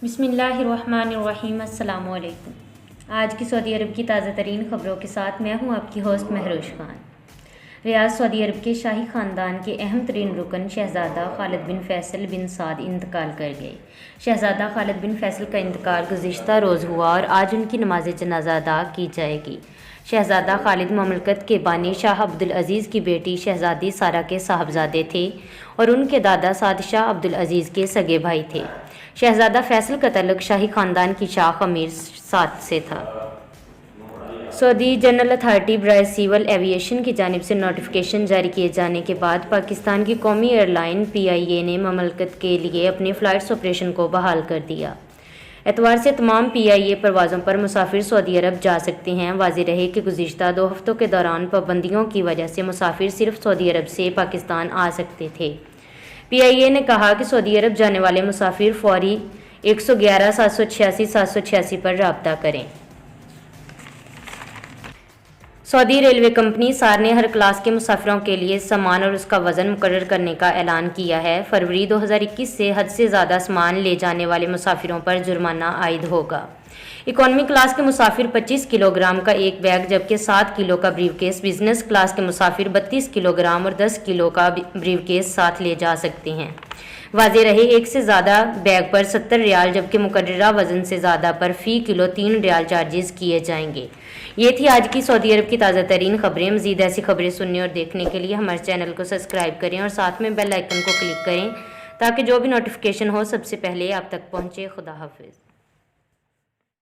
बिस्मिल्लाहिर्रहमानिर्रहीम। अस्सलाम वालेकुम। आज की सऊदी अरब की ताज़ा तरीन ख़बरों के साथ मैं हूँ आपकी होस्ट महरोश खान। रियाद सऊदी अरब के शाही ख़ानदान के अहम तरीन रुकन शहज़ादा खालिद बिन फैसल बिन साद इंतकाल कर गए। शहज़ादा खालिद बिन फैसल का इंतकाल गुज़िश्ता रोज़ हुआ और आज उनकी नमाज जनाजा अदा की जाएगी। शहज़ादा खालिद ममलकत के बानी शाह अब्दुल अज़ीज़ की बेटी शहज़ादी सारा के साहबजादे थे और उनके दादा साद शाह अब्दुल अज़ीज़ के सगे भाई थे। शहज़ादा फैसल का तल्लुक़ शाही ख़ानदान की शाख अमीर साद से था। सऊदी जनरल अथॉरिटी बराए सिविल एविएशन की जानिब से नोटिफिकेशन जारी किए जाने के बाद पाकिस्तान की कौमी एयरलाइन PIA ने ममलकत के लिए अपने फ़्लाइट्स ऑपरेशन को बहाल कर दिया। एतवार से तमाम PIA परवाज़ों पर मुसाफिर सऊदी अरब जा सकते हैं। वाज़ेह रहे कि गुज़िश्ता 2 हफ़्तों के दौरान पाबंदियों की वजह से मुसाफिर सिर्फ सऊदी अरब से पाकिस्तान आ सकते थे। PIA ने कहा कि सऊदी अरब जाने वाले मुसाफिर फ़ौरी 111 786 786 पर रब्ता करें। सऊदी रेलवे कंपनी सार ने हर क्लास के मुसाफिरों के लिए सामान और उसका वज़न मुकर्रर करने का ऐलान किया है। फरवरी 2021 से हद से ज़्यादा सामान ले जाने वाले मुसाफिरों पर जुर्माना आयद होगा। इकॉनमी क्लास के मुसाफिर 25 किलोग्राम का एक बैग जबकि 7 किलो का ब्रीफकेस, बिजनेस क्लास के मुसाफिर 32 किलोग्राम और 10 किलो का ब्रीफकेस साथ ले जा सकते हैं। वाज़ेह रहे एक से ज़्यादा बैग पर 70 रियाल जबकि मुकर्ररा वज़न से ज़्यादा पर फ़ी किलो 3 रियाल चार्जेस किए जाएंगे। ये थी आज की सऊदी अरब की ताज़ा तरीन ख़बरें। मज़ीद ऐसी ख़बरें सुनने और देखने के लिए हमारे चैनल को सब्सक्राइब करें और साथ में बेल आइकन को क्लिक करें ताकि जो भी नोटिफिकेशन हो सबसे पहले आप तक पहुँचे। खुदा हाफिज़।